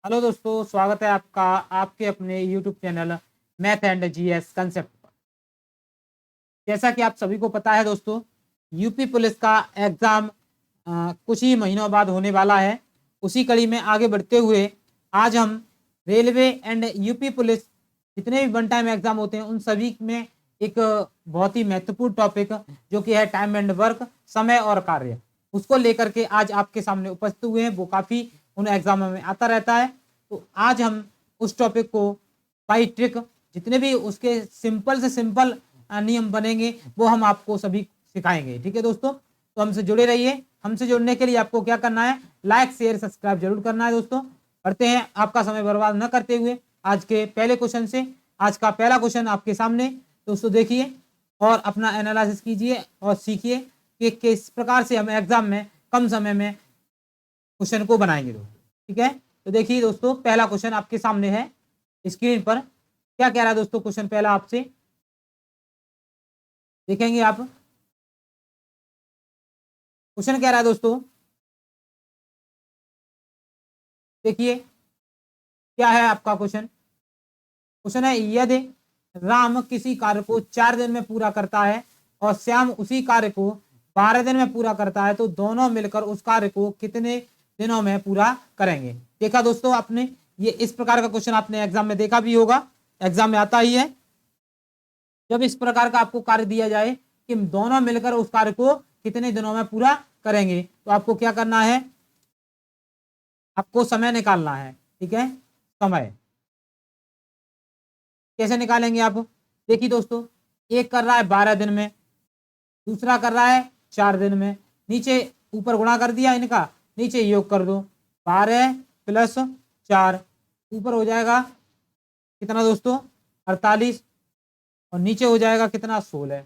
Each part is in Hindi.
हेलो दोस्तों, स्वागत है आपका आपके अपने YouTube channel math and GS concept पर। जैसा कि आप सभी को पता है दोस्तों, यूपी पुलिस का एग्ज़ाम कुछ ही महीनों बाद होने वाला है। उसी कड़ी में आगे बढ़ते हुए आज हम रेलवे एंड यूपी पुलिस जितने भी वन टाइम एग्ज़ाम होते हैं उन सभी में एक बहुत ही महत्वपूर्ण टॉपिक जो कि है टाइम एंड वर्क, समय और कार्य, उसको लेकर के आज आपके सामने उपस्थित हुए हैं। वो काफ़ी उन एग्जामों में आता रहता है। तो आज हम उस टॉपिक को बाई ट्रिक जितने भी उसके सिंपल से सिंपल नियम बनेंगे वो हम आपको सभी सिखाएंगे। ठीक है दोस्तों, तो हमसे जुड़े रहिए। हमसे जुड़ने के लिए आपको क्या करना है, लाइक शेयर सब्सक्राइब जरूर करना है दोस्तों। पढ़ते हैं आपका समय बर्बाद न करते हुए आज के पहले क्वेश्चन से। आज का पहला क्वेश्चन आपके सामने दोस्तों देखिए और अपना एनालिसिस कीजिए और सीखिए कि किस प्रकार से हम एग्जाम में कम समय में क्वेश्चन को बनाएंगे दोस्तों। ठीक है, तो देखिए दोस्तों, पहला क्वेश्चन आपके सामने है स्क्रीन पर। क्या कह रहा है दोस्तों क्वेश्चन पहला आपसे, देखेंगे आप। क्वेश्चन कह रहा है दोस्तों, देखिए क्या है आपका क्वेश्चन। क्वेश्चन है, यदि राम किसी कार्य को 4 दिन में पूरा करता है और श्याम उसी कार्य को 12 दिन में पूरा करता है तो दोनों मिलकर उस कार्य को कितने दिनों में पूरा करेंगे। देखा दोस्तों आपने, ये इस प्रकार का क्वेश्चन आपने एग्जाम में देखा भी होगा, एग्जाम में आता ही है। जब इस प्रकार का आपको कार्य दिया जाए कि दोनों मिलकर उस कार्य को कितने दिनों में पूरा करेंगे तो आपको क्या करना है, आपको समय निकालना है। ठीक है, समय कैसे निकालेंगे आप, देखिए दोस्तों, एक कर रहा है 12 दिन में, दूसरा कर रहा है 4 दिन में। नीचे ऊपर गुणा कर दिया इनका, नीचे योग कर दो, 12 प्लस 4 ऊपर हो जाएगा कितना दोस्तों, 48, और नीचे हो जाएगा कितना, 16।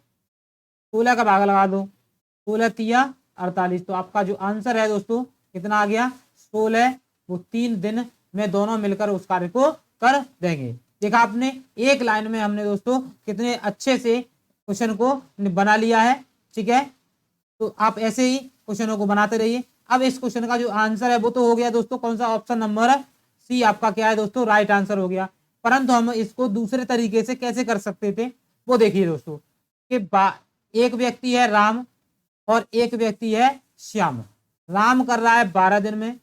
16 का भाग लगा दो, 16 तिया 48। तो आपका जो आंसर है दोस्तों कितना आ गया, 16। वो 3 दिन में दोनों मिलकर उस कार्य को कर देंगे। देखा आपने, एक लाइन में हमने दोस्तों कितने अच्छे से क्वेश्चन को बना लिया है। ठीक है, तो आप ऐसे ही क्वेश्चनों को बनाते रहिए। अब इस क्वेश्चन का जो आंसर है वो तो हो गया दोस्तों, कौन सा, ऑप्शन नंबर सी आपका क्या है दोस्तों, राइट आंसर हो गया। परंतु हम इसको दूसरे तरीके से कैसे कर सकते थे वो देखिए दोस्तों कि एक व्यक्ति है राम और एक व्यक्ति है श्याम। राम कर रहा है 12 दिन में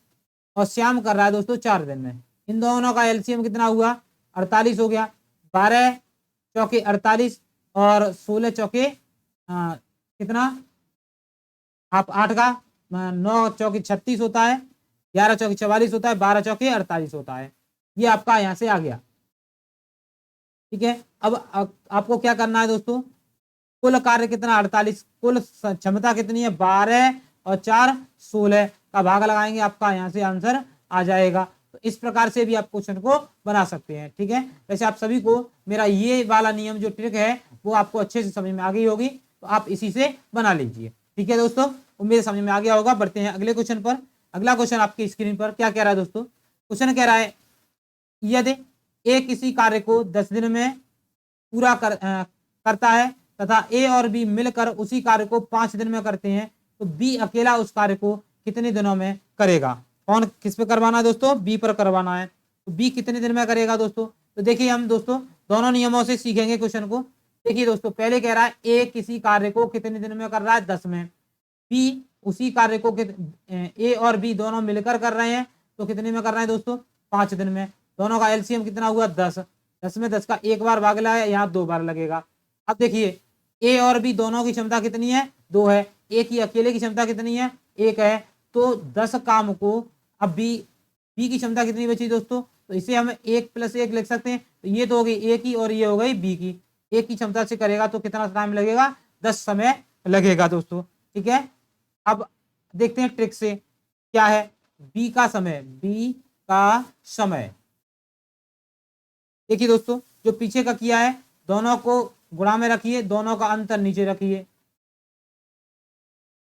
और श्याम कर रहा है दोस्तों 4 दिन में। इन दोनों का एलसीएम कितना हुआ, 48 हो गया। 12 चौके 48 और 16 चौके कितना, आप 8 का 9 चौके 36 होता है, 11 चौके 44 होता है, 12 चौके 48 होता है। ये आपका यहां से आ गया। ठीक है, अब आपको क्या करना है दोस्तों, कुल कार्य कितना 48, कुल क्षमता कितनी है 12 और 4 16 का भाग लगाएंगे, आपका यहाँ से आंसर आ जाएगा। तो इस प्रकार से भी आप क्वेश्चन को बना सकते हैं। ठीक है, वैसे आप सभी को मेरा ये वाला नियम जो ट्रिक है वो आपको अच्छे से समझ में आ गई होगी, तो आप इसी से बना लीजिए। ठीक है दोस्तों, उम्मीद समझ में आ गया होगा। बढ़ते हैं अगले क्वेश्चन पर। अगला क्वेश्चन आपकी स्क्रीन पर क्या कह रहा है दोस्तों, क्वेश्चन कह रहा है, यदि ए किसी कार्य को 10 दिन में पूरा करता है तथा ए और बी मिलकर उसी कार्य को 5 दिन में करते हैं तो बी अकेला उस कार्य को कितने दिनों में करेगा। कौन किस पे करवाना है दोस्तों, बी पर करवाना है। तो बी कितने दिन में करेगा दोस्तों, तो देखिए हम दोस्तों दोनों नियमों से सीखेंगे क्वेश्चन को। देखिए दोस्तों, पहले कह रहा है ए किसी कार्य को कितने दिन में कर रहा है, 10 में। बी उसी कार्य को ए और बी दोनों मिलकर कर रहे हैं तो कितने में कर रहे हैं दोस्तों, 5 दिन में। दोनों का एलसीएम कितना हुआ, 10। 10 में 10 का एक बार भाग लगा है, यहाँ 2 बार लगेगा। अब देखिए ए और बी दोनों की क्षमता कितनी है, 2 है। ए की अकेले की क्षमता कितनी है, 1 है। तो 10 काम को, अब बी की क्षमता कितनी बची दोस्तों, तो इसे हम 1 + 1 लिख सकते हैं। तो ये तो हो गई ए की और ये हो गई बी की। ए की क्षमता से करेगा तो कितना टाइम लगेगा, 10 समय लगेगा दोस्तों। ठीक है, अब देखते हैं ट्रिक से क्या है, बी का समय, बी का समय। देखिए दोस्तों, जो पीछे का किया है दोनों को गुणा में रखिए, दोनों का अंतर नीचे रखिए।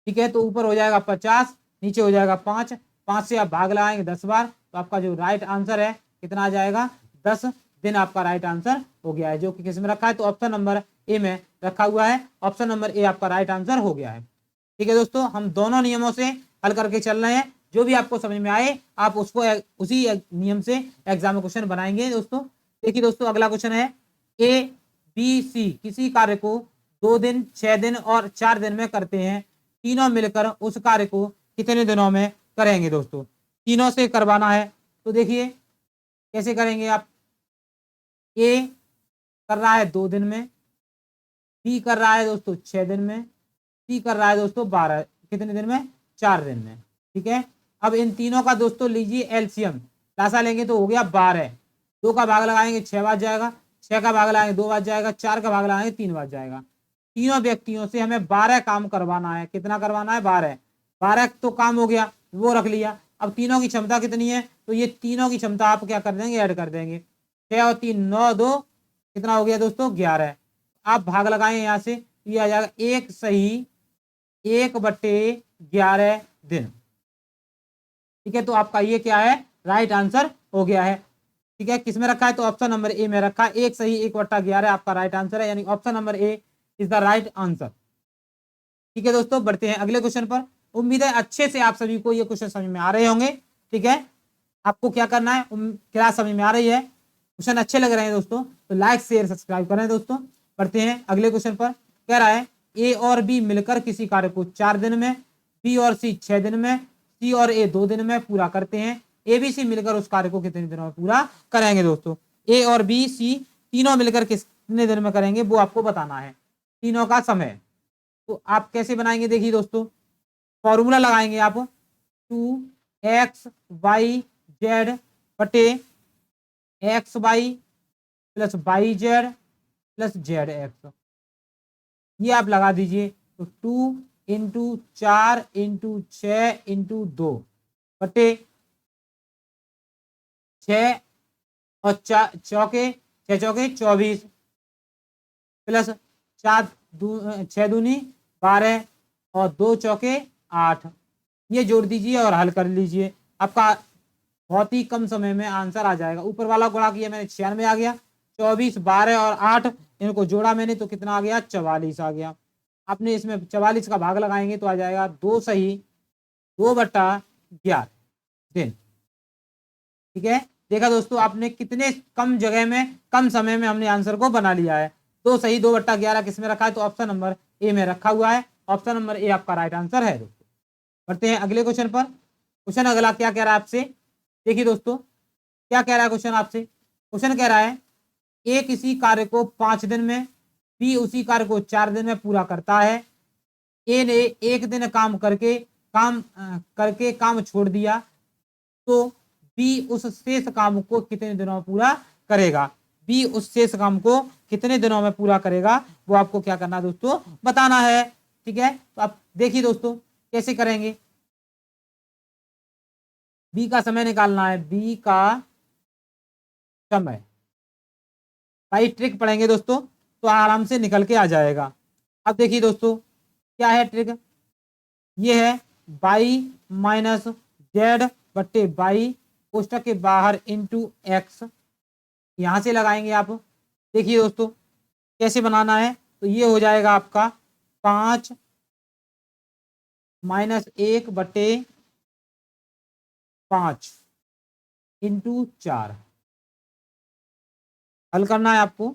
ठीक है, तो ऊपर हो जाएगा 50, नीचे हो जाएगा 5। 5 से आप भाग लगाएंगे 10 बार तो आपका जो राइट आंसर है कितना आ जाएगा, 10 दिन आपका राइट आंसर हो गया है। जो कि किस में रखा है, तो ऑप्शन नंबर ए में रखा हुआ है। ऑप्शन नंबर ए आपका राइट आंसर हो गया है। ठीक है दोस्तों, हम दोनों नियमों से हल करके चल रहे हैं। जो भी आपको समझ में आए आप उसको उसी नियम से एग्जाम में क्वेश्चन बनाएंगे दोस्तों। देखिए दोस्तों अगला क्वेश्चन है ए बी सी किसी कार्य को 2 दिन 6 दिन और 4 दिन में करते हैं, तीनों मिलकर उस कार्य को कितने दिनों में करेंगे दोस्तों। तीनों से करवाना है तो देखिए कैसे करेंगे आप। ए कर रहा है 2 दिन में, बी कर रहा है दोस्तों 6 दिन में, सी कर रहा है दोस्तों 12 कितने दिन में 4 दिन में। ठीक है, अब इन तीनों का दोस्तों लीजिए एलसीएम, लासा लेंगे तो हो गया 12, 2 का भाग लगाएंगे 6 बार जाएगा, 6 का भाग लगाएंगे 2 बार जाएगा, 4 का भाग लगाएंगे 3 बार जाएगा। तीनों व्यक्तियों से हमें 12 काम करवाना है। कितना करवाना है 12, 12 तो काम हो गया वो रख लिया। अब तीनों की क्षमता कितनी है तो ये तीनों की क्षमता आप क्या कर देंगे ऐड कर देंगे, 6 और 3 9 2 कितना हो गया दोस्तों 11। आप भाग लगाएं यहाँ से ये आ जाएगा 1 सही 1/11 दिन। ठीक है, तो आपका ये क्या है राइट आंसर हो गया है। ठीक है, किसमें रखा है तो ऑप्शन नंबर ए में रखा है, 1 सही 1/11 आपका राइट आंसर है, यानी option number A is the right answer. ठीक है दोस्तों, बढ़ते हैं अगले क्वेश्चन पर। उम्मीद है अच्छे से आप सभी को ये क्वेश्चन समझ में आ रहे होंगे। ठीक है, आपको क्या करना है, क्लास समझ में आ रही है, क्वेश्चन अच्छे लग रहे हैं दोस्तों तो लाइक शेयर सब्सक्राइब करें दोस्तों। बढ़ते हैं अगले क्वेश्चन पर। कह रहा है ए और बी मिलकर किसी कार्य को 4 दिन में, बी और सी 6 दिन में, सी और ए 2 दिन में पूरा करते हैं, ए बी सी मिलकर उस कार्य को कितने दिनों में पूरा करेंगे दोस्तों। ए और बी सी तीनों मिलकर कितने दिन में करेंगे वो आपको बताना है, तीनों का समय। तो आप कैसे बनाएंगे देखिए दोस्तों, फॉर्मूला लगाएंगे आप 2xyz बटे xy plus yz plus zx, ये आप लगा दीजिए। तो 2 इंटू 4 इंटू 6 इंटू 2 बटे 6 और 4 चौके 6 चौके 24 प्लस 6 दूनी 12 और 2 चौके 8, ये जोड़ दीजिए और हल कर लीजिए। आपका बहुत ही कम समय में आंसर आ जाएगा। ऊपर वाला गुणा किया मैंने 96 आ गया, 24 12 और 8 इनको जोड़ा मैंने तो कितना आ गया 44 आ गया। आपने इसमें 44 का भाग लगाएंगे तो आ जाएगा 2 सही 2/11 दिन। ठीक है, देखा दोस्तों आपने कितने कम जगह में कम समय में हमने आंसर को बना लिया है। 2 सही 2/11 किस में रखा है तो ऑप्शन नंबर ए में रखा हुआ है, ऑप्शन नंबर ए आपका राइट आंसर है दोस्तों। बढ़ते हैं अगले क्वेश्चन पर। क्वेश्चन अगला क्या कह रहा है आपसे, देखिए दोस्तों क्या कह रहा है क्वेश्चन आपसे। क्वेश्चन कह रहा है ए किसी कार्य को 5 दिन में, बी उसी कार्य को 4 दिन में पूरा करता है, ए ने 1 दिन करके काम छोड़ दिया तो बी उस शेष काम को कितने दिनों में पूरा करेगा। बी उस शेष काम को कितने दिनों में पूरा करेगा वो आपको क्या करना है दोस्तों बताना है। ठीक है, तो आप देखिए दोस्तों कैसे करेंगे। बी का समय निकालना है, बी का समय भाई ट्रिक पढ़ेंगे दोस्तों तो आराम से निकल के आ जाएगा। अब देखिए दोस्तों क्या है ट्रिक, ये है बाई माइनस जेड बट्टे बाई कोष्टक के बाहर इंटू एक्स, यहां से लगाएंगे आप। देखिए दोस्तों कैसे बनाना है, तो ये हो जाएगा आपका 5 माइनस 1 बट्टे 5 इंटू 4, हल करना है आपको।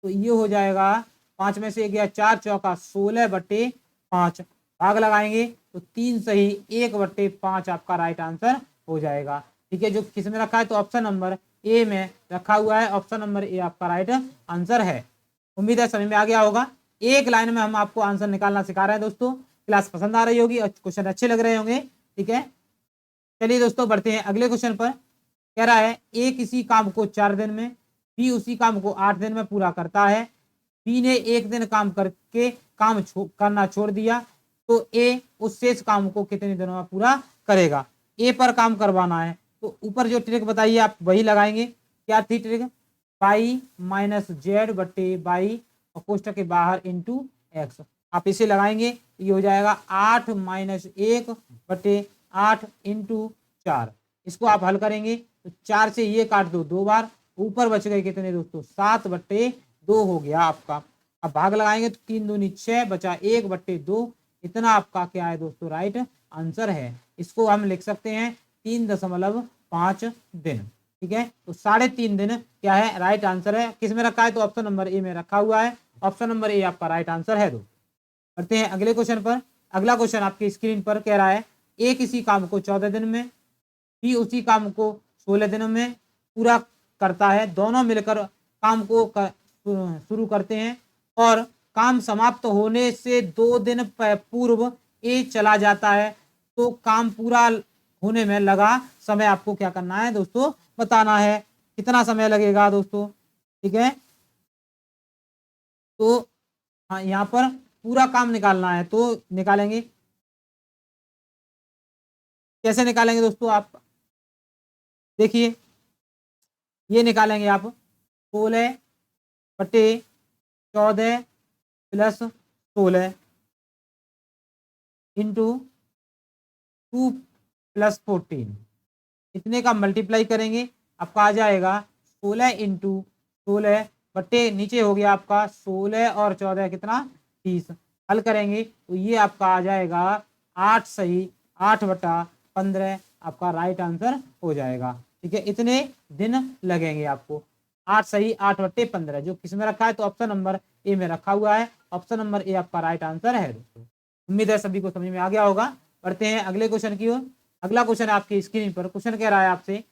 तो ये हो जाएगा 5 में से 1 गया 4 चौका 16 बट्टे 5, भाग लगाएंगे तो 3 सही 1/5 आपका राइट आंसर हो जाएगा। ठीक है, जो किस में रखा है तो ऑप्शन नंबर ए में रखा हुआ है, ऑप्शन नंबर ए आपका राइट आंसर है। उम्मीद है समझ में आ गया होगा। एक लाइन में हम आपको आंसर निकालना सिखा रहे हैं दोस्तों। क्लास पसंद आ रही होगी और क्वेश्चन अच्छे लग रहे होंगे। ठीक है, चलिए दोस्तों बढ़ते हैं अगले क्वेश्चन पर। कह रहा है ए किसी काम को 4 दिन में, बी उसी काम को 8 दिन में पूरा करता है, बी ने 1 दिन काम करके करना छोड़ दिया तो ए उस शेष काम को कितने दिनों में पूरा करेगा। ए पर काम करवाना है तो ऊपर जो ट्रिक बताइए आप वही लगाएंगे। क्या थी ट्रिक, बाई माइनस जेड बट्टे बाई और कोष्टक के बाहर इंटू एक्स, आप इसे लगाएंगे तो ये हो जाएगा 8 माइनस 1 बट्टे 8 इंटू 4। इसको आप हल करेंगे तो 4 से ये काट दो 2 बार, ऊपर बच गए कितने दोस्तों 7/2 हो गया आपका। अब भाग लगाएंगे तो 3 दूनी 6 बचा 1/2, इतना आपका क्या है दोस्तों राइट आंसर है। इसको हम लिख सकते हैं 3.5 दिन। ठीक है, तो 3.5 दिन क्या है, राइट आंसर है। किस में रखा है, तो ऑप्शन नंबर ए में रखा हुआ है। ऑप्शन नंबर ए आपका राइट आंसर है। बढ़ते हैं अगले क्वेश्चन पर। अगला क्वेश्चन आपकी स्क्रीन पर कह रहा है ए किसी काम को 14 दिन में, बी उसी काम को 16 दिनों में पूरा करता है। दोनों मिलकर काम को शुरू करते हैं और काम समाप्त होने से 2 दिन पूर्व ए चला जाता है। तो काम पूरा होने में लगा समय आपको क्या करना है दोस्तों, बताना है। कितना समय लगेगा दोस्तों, ठीक है। तो हाँ, यहाँ पर पूरा काम निकालना है, तो निकालेंगे। कैसे निकालेंगे दोस्तों, आप देखिए, ये निकालेंगे आप 16/14 प्लस 16 इंटू 2 प्लस 14, इतने का मल्टीप्लाई करेंगे, आपका आ जाएगा 16 इंटू 16 बट्टे नीचे हो गया आपका 16 और 14 कितना 30। हल करेंगे तो ये आपका आ जाएगा 8 सही 8/15 आपका राइट आंसर हो जाएगा। ठीक है, इतने दिन लगेंगे आपको। 8 सही 8/15 जो किस में रखा है, तो ऑप्शन नंबर ए में रखा हुआ है। ऑप्शन नंबर ए आपका राइट आंसर है दोस्तों। उम्मीद है सभी को समझ में आ गया होगा। बढ़ते हैं अगले क्वेश्चन की ओर। अगला क्वेश्चन आपकी स्क्रीन पर क्वेश्चन कह रहा है आपसे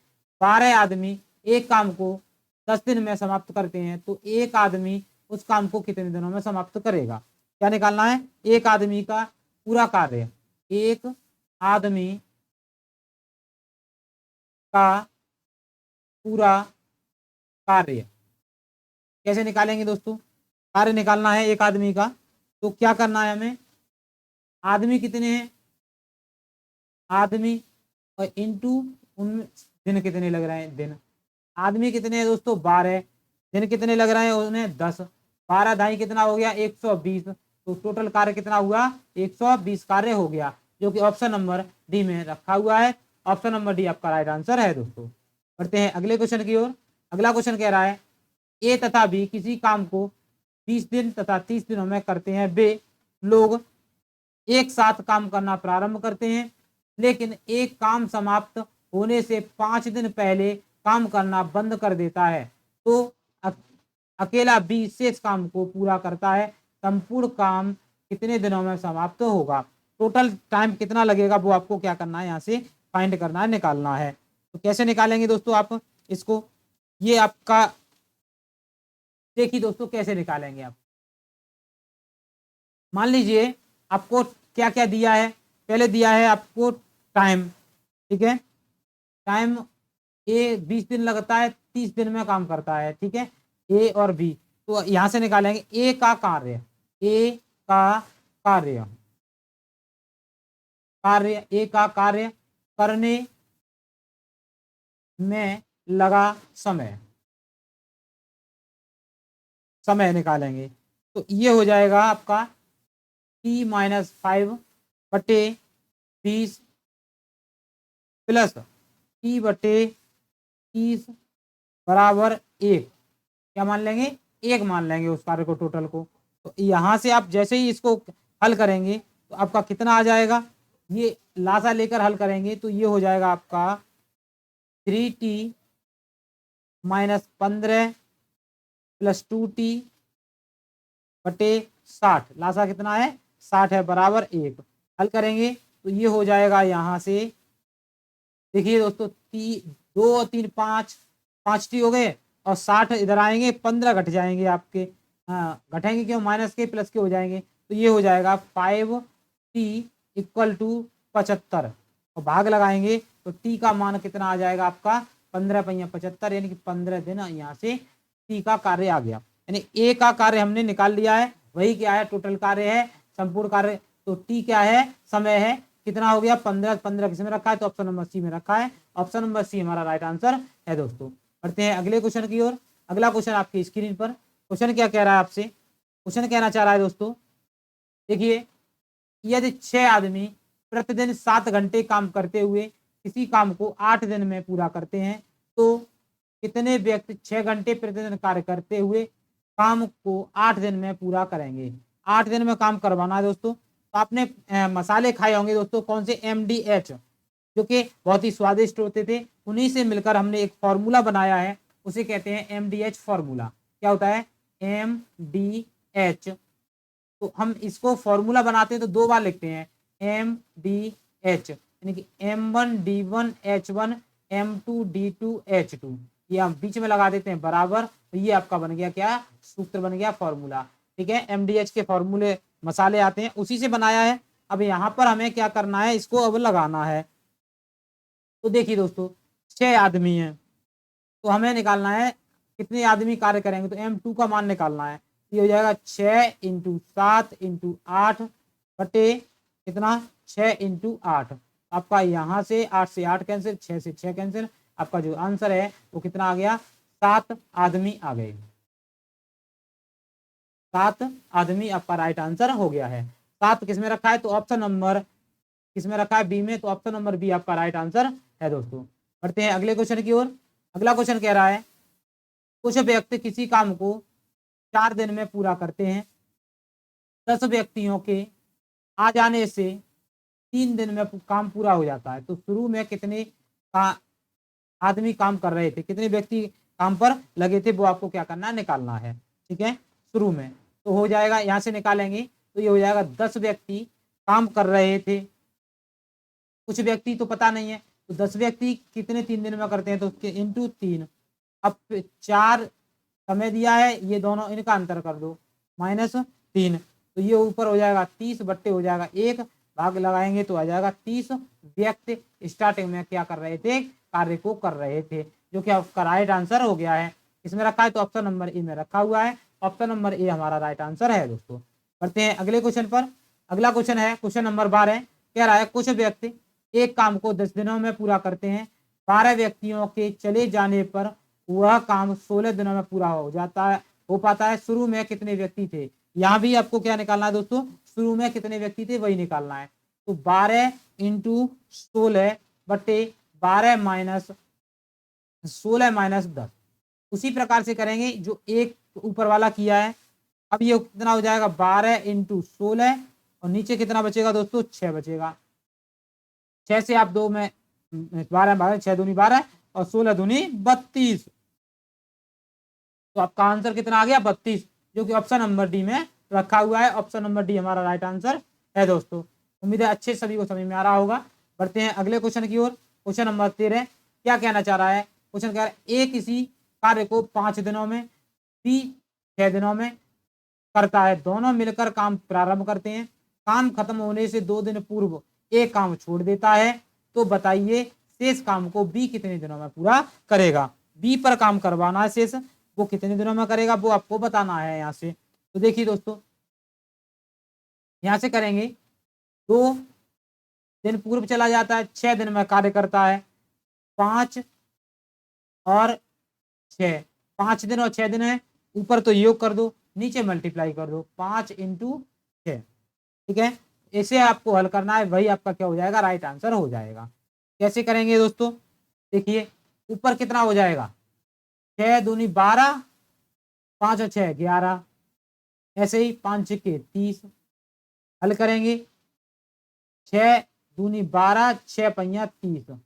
12 आदमी एक काम को 10 दिन में समाप्त करते हैं, तो एक आदमी उस काम को कितने दिनों में समाप्त करेगा। क्या निकालना है, एक आदमी का पूरा कार्य, एक आदमी का पूरा कार्य कैसे निकालेंगे दोस्तों। कार्य निकालना है एक आदमी का, तो क्या करना है हमें, आदमी कितने हैं, आदमी और इंटू उन दिन कितने लग रहे हैं, दिन आदमी कितने हैं दोस्तों 12, दिन कितने लग रहे हैं उन्हें 10, 12 दाई कितना हो गया 120, तो टोटल कार्य कितना हुआ 120 कार्य हो गया, जो कि ऑप्शन नंबर डी में रखा हुआ है। ऑप्शन नंबर डी आपका राइट आंसर है दोस्तों। बढ़ते हैं अगले क्वेश्चन की ओर। अगला क्वेश्चन कह रहा है ए तथा बी किसी काम को 20 दिन तथा 30 दिनों में करते हैं। वे लोग एक साथ काम करना प्रारंभ करते हैं, लेकिन एक काम समाप्त होने से 5 दिन पहले काम करना बंद कर देता है, तो अकेला बी शेष काम को पूरा करता है। संपूर्ण काम कितने दिनों में समाप्त होगा, टोटल टाइम कितना लगेगा, वो आपको क्या करना है, यहाँ से फाइंड करना है, निकालना है। तो कैसे निकालेंगे दोस्तों आप इसको, ये आपका देखिए दोस्तों कैसे निकालेंगे आप। मान लीजिए आपको क्या क्या दिया है, पहले दिया है आपको टाइम, ठीक है, टाइम ए 20 दिन लगता है, 30 दिन में काम करता है, ठीक है, ए और बी। तो यहां से निकालेंगे ए का कार्य, ए का कार्य, कार्य ए का कार्य करने में लगा समय, समय निकालेंगे। तो ये हो जाएगा आपका T-5/20 प्लस T/30 बराबर 1। क्या मान लेंगे, 1 मान लेंगे उस कार्य को, टोटल को। तो यहाँ से आप जैसे ही इसको हल करेंगे तो आपका कितना आ जाएगा, ये लासा लेकर हल करेंगे तो ये हो जाएगा आपका 3T-15 प्लस 2T/60, लासा कितना है 60 है, बराबर 1। हल करेंगे तो ये हो जाएगा यहाँ से, देखिए दोस्तों 2 और 3 5 टी हो गए, और 60 इधर आएंगे, 15 घट जाएंगे आपके, हाँ घटेंगे क्यों, माइनस के प्लस के हो जाएंगे, तो ये हो जाएगा 5T = 75, और भाग लगाएंगे तो टी का मान कितना आ जाएगा आपका 15×5 = 75, यानी कि 15 दिन यहाँ से टी का कार्य आ गया। यानी ए का कार्य हमने निकाल लिया है, वही क्या है टोटल कार्य है, संपूर्ण कार्य। तो टी क्या है, समय है, कितना हो गया 15, 15 किस में रखा है, तो ऑप्शन नंबर सी में रखा है। ऑप्शन नंबर सी हमारा राइट आंसर है दोस्तों। बढ़ते हैं अगले क्वेश्चन की ओर। अगला क्वेश्चन आपकी स्क्रीन पर, क्वेश्चन क्या कह रहा है आपसे, क्वेश्चन कहना चाह रहा है दोस्तों, देखिए यदि 6 आदमी प्रतिदिन 7 घंटे काम करते हुए किसी काम को 8 दिन में पूरा करते हैं, तो कितने व्यक्ति 6 घंटे प्रतिदिन कार्य करते हुए काम को 8 दिन में पूरा करेंगे। 8 दिन में काम करवाना है दोस्तों। तो आपने मसाले खाए होंगे दोस्तों, कौन से, MDH, जो कि बहुत ही स्वादिष्ट होते थे। उन्हीं से मिलकर हमने एक फॉर्मूला बनाया है, उसे कहते हैं MDH फॉर्मूला। क्या होता है? MDH। तो हम इसको फॉर्मूला बनाते हैं तो 2 बार लिखते हैं, MDH, यानी कि M1D1H1 M2D2H2। ये हम बीच में लगा देते हैं बराबर, तो ये आपका बन गया क्या? सूत्र बन गया, फॉर्मूला। ठीक है, MDH के फॉर्मूले मसाले आते हैं, उसी से बनाया है। अब यहाँ पर हमें क्या करना है, इसको अब लगाना है। तो देखिए दोस्तों, 6 आदमी हैं, तो हमें निकालना है कितने आदमी कार्य करेंगे, तो M2 का मान निकालना है। ये हो जाएगा 6 × 7 × 8 बटे कितना, 6 × 8। आपका यहाँ से 8 से 8 कैंसिल, 6 से 6 कैंसिल। आपका जो आंसर है वो कितना आ गया? 7 आदमी आ गए। 7 आदमी आपका राइट आंसर हो गया है। 7 किस में रखा है? तो ऑप्शन नंबर किस में रखा है? बी में। तो ऑप्शन नंबर बी आपका राइट आंसर है दोस्तों। बढ़ते हैं अगले क्वेश्चन की ओर। अगला क्वेश्चन कह रहा है, कुछ व्यक्ति किसी काम को 4 दिन में पूरा करते हैं। 10 व्यक्तियों के आ जाने से 3 दिन में काम पूरा हो जाता है। तो शुरू में कितने आदमी काम कर रहे थे, कितने व्यक्ति काम पर लगे थे, वो आपको क्या करना है? निकालना है। ठीक है, शुरू में तो हो जाएगा, यहाँ से निकालेंगे तो ये हो जाएगा 10 व्यक्ति काम कर रहे थे। कुछ व्यक्ति तो पता नहीं है, तो 10 व्यक्ति कितने 3 दिन में करते हैं, तो उसके इंटू 3। अब 4 समय दिया है, ये दोनों इनका अंतर कर दो, -3। तो ये ऊपर हो जाएगा 30 बट्टे हो जाएगा 1, भाग लगाएंगे तो आ जाएगा 30 व्यक्ति स्टार्टिंग में क्या कर रहे थे? कार्य को कर रहे थे, जो कि आपका राइट आंसर हो गया है। इसमें रखा है तो ऑप्शन नंबर ए में रखा हुआ है। ऑप्शन नंबर ए हमारा राइट आंसर है दोस्तों। बढ़ते हैं अगले क्वेश्चन पर। अगला क्वेश्चन है क्वेश्चन नंबर 12। कह रहा है, कुछ व्यक्ति एक काम को 10 दिनों में पूरा करते हैं। 12 व्यक्तियों के चले जाने पर वह काम 16 दिनों में पूरा हो जाता है, हो पाता है। शुरू में कितने व्यक्ति थे? यहाँ भी आपको क्या निकालना है दोस्तों? शुरू में कितने व्यक्ति थे वही निकालना है। तो 12 × 16 बटे 12 - 16 - 10। उसी प्रकार से करेंगे जो एक ऊपर वाला किया है। अब ये कितना हो जाएगा? 12 × 16 और नीचे कितना बचेगा दोस्तों? 6 बचेगा। 6 से आप 2 में 12 12, 6 दूनी 12 और 16 दूनी 32। तो आपका आंसर कितना आ गया? 32, जो कि ऑप्शन नंबर डी में रखा हुआ है। ऑप्शन नंबर डी हमारा राइट आंसर है दोस्तों। उम्मीद है अच्छे सभी को समझ में आ रहा होगा। बढ़ते हैं अगले क्वेश्चन की ओर। क्वेश्चन नंबर 13 क्या कहना चाह रहा है? क्वेश्चन कह रहा है, ए किसी कार्य को 5 दिनों में, बी 6 दिनों में करता है। दोनों मिलकर काम प्रारंभ करते हैं। काम खत्म होने से 2 दिन पूर्व एक काम छोड़ देता है। तो बताइए शेष काम को बी कितने दिनों में पूरा करेगा? बी पर काम करवाना है शेष, वो कितने दिनों में करेगा वो आपको बताना है यहाँ से। तो देखिए दोस्तों, यहाँ से करेंगे, 2 दिन पूर्व चला जाता है, 6 दिन में कार्य करता है। 5 और 6, 5 दिन और 6 दिन है। ऊपर तो योग कर दो, नीचे मल्टीप्लाई कर दो, 5 × 6। ठीक है, इसे आपको हल करना है, वही आपका क्या हो जाएगा? राइट आंसर हो जाएगा। कैसे करेंगे दोस्तों? देखिए, ऊपर कितना हो जाएगा? 6 दूनी 12, 5 और 6 11, ऐसे ही 5 के 30। हल करेंगे, 6 दूनी 12, 6 पहिया 30,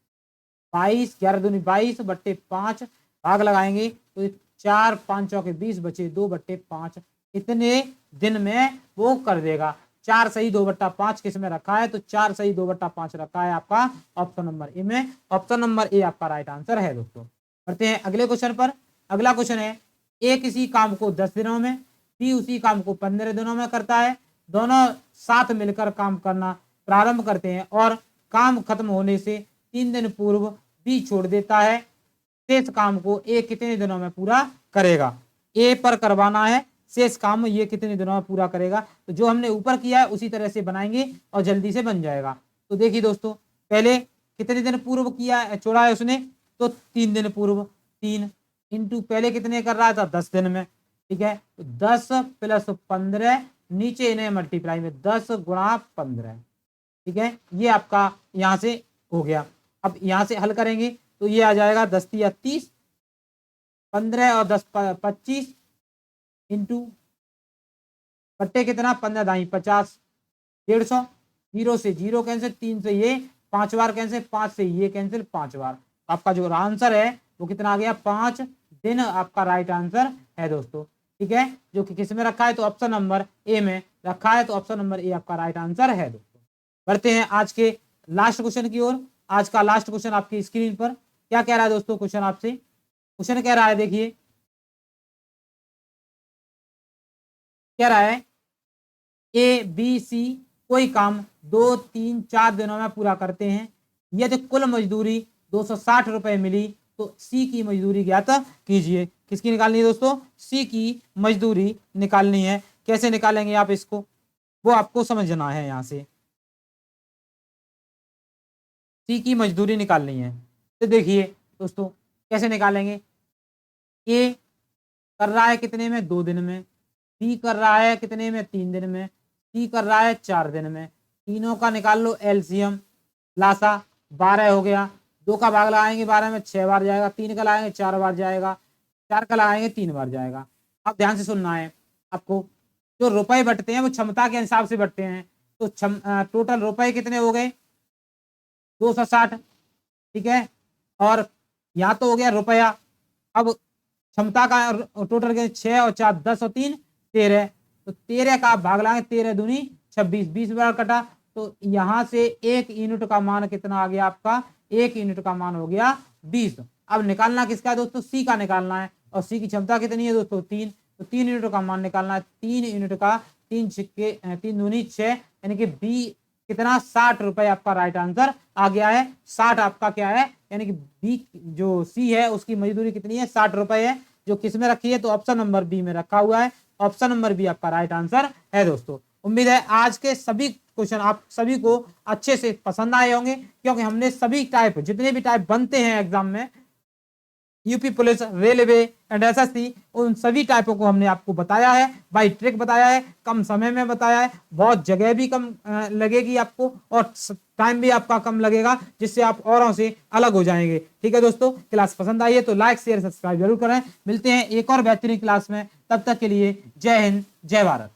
22, 11 दूनी 22 बट्टे 5, भाग लगाएंगे तो 4 5 के 20 बचे 2 बट्टे 5। इतने दिन में वो कर देगा। 4 सही 2 बट्टा 5 किस में रखा है? तो 4 सही 2 बट्टा 5 रखा है आपका ऑप्शन नंबर ए में। ऑप्शन नंबर ए आपका राइट आंसर है दोस्तों। बढ़ते हैं अगले क्वेश्चन पर। अगला क्वेश्चन है, ए किसी काम को 10 दिनों में, बी उसी काम को 15 दिनों में करता है। दोनों साथ मिलकर काम करना प्रारंभ करते हैं और काम खत्म होने से 3 दिन पूर्व बी छोड़ देता है। शेष काम को ए कितने दिनों में पूरा करेगा? ए पर करवाना है शेष काम, ये कितने दिनों में पूरा करेगा? तो जो हमने ऊपर किया है उसी तरह से बनाएंगे और जल्दी से बन जाएगा। तो देखिए दोस्तों, पहले कितने दिन पूर्व किया है, छोड़ा है उसने? तो 3 दिन पूर्व। 3 इंटू पहले कितने कर रहा था? 10 दिन में। ठीक है, तो 10 + 15, नीचे इन्हें मल्टीप्लाई में 10 × 15। ठीक है, ये आपका यहाँ से हो गया। अब यहाँ से हल करेंगे तो ये आ जाएगा 10 × 30, 15 और 10 25 इंटू बट्टे कितना? 15 दाई 50, 150, 0 से 0 कैंसिल, 3 से ये 5 बार कैंसिल, 5 से ये कैंसिल, 5 बार। आपका जो आंसर है वो कितना आ गया, 5 दिन आपका राइट आंसर है दोस्तों। ठीक है, जो कि किस में रखा है, तो ऑप्शन नंबर ए में रखा है, तो ऑप्शन नंबर ए आपका राइट आंसर है दोस्तों। बढ़ते हैं आज के लास्ट क्वेश्चन की ओर। आज का लास्ट क्वेश्चन आपकी स्क्रीन पर क्या कह रहा है दोस्तों, क्वेश्चन आपसे, क्वेश्चन कह रहा है, देखिए कह रहा है ए बी सी कोई काम 2, 3, 4 दिनों में पूरा करते हैं, यदि कुल मजदूरी 260 रुपए मिली तो सी की मजदूरी ज्ञात कीजिए। किसकी निकालनी है दोस्तों, सी की मजदूरी निकालनी है। कैसे निकालेंगे आप इसको, वो आपको समझना है। यहाँ से सी की मजदूरी निकालनी है, तो देखिए दोस्तों कैसे निकालेंगे। ए कर रहा है कितने में, 2 दिन में, बी कर रहा है कितने में, 3 दिन में, सी कर रहा है 4 दिन में। तीनों का निकाल लो एलसीएम, लासा 12 हो गया। 2 का भाग लगाएंगे 12 में 6 बार जाएगा, 3 का लगाएंगे 4 बार जाएगा, 4 का लगाएंगे 3 बार जाएगा। अब ध्यान से सुनना है आपको, जो रुपए बटते हैं वो क्षमता के हिसाब से बटते हैं। तो टोटल रुपए कितने हो गए, 260। ठीक है, और यहाँ तो हो गया रुपया। अब क्षमता का टोटल के 6 और 4 10 और 3 13, तो 13 का आप भाग लाएंगे, 13 दूनी 26, 20 बार कटा, तो यहाँ से 1 यूनिट का मान कितना आ गया आपका, 1 यूनिट का मान हो गया 20। अब निकालना किसका है दोस्तों, सी का निकालना है, और सी की क्षमता कितनी है दोस्तों, 3, तो 3 यूनिट का मान निकालना है। 3 यूनिट का 3 दूनी 6, यानी कि बी कितना, 60 रुपए आपका राइट आंसर आ गया है। 60 आपका क्या है, यानी कि बी जो सी है उसकी मजदूरी कितनी है, 60 रुपए है, जो किस में रखी है, तो ऑप्शन नंबर बी में रखा हुआ है। ऑप्शन नंबर बी आपका राइट आंसर है दोस्तों। उम्मीद है आज के सभी क्वेश्चन आप सभी को अच्छे से पसंद आए होंगे, क्योंकि हमने सभी टाइप, जितने भी टाइप बनते हैं एग्जाम में, UP police, railway and SSC, उन सभी टाइपों को हमने आपको बताया है, बाई ट्रिक बताया है, कम समय में बताया है, बहुत जगह भी कम लगेगी आपको, और टाइम भी आपका कम लगेगा, जिससे आप औरों से अलग हो जाएंगे। ठीक है दोस्तों, क्लास पसंद आई है तो लाइक शेयर सब्सक्राइब जरूर करें। मिलते हैं एक और बेहतरीन क्लास में, तब तक के लिए जय हिंद, जय भारत।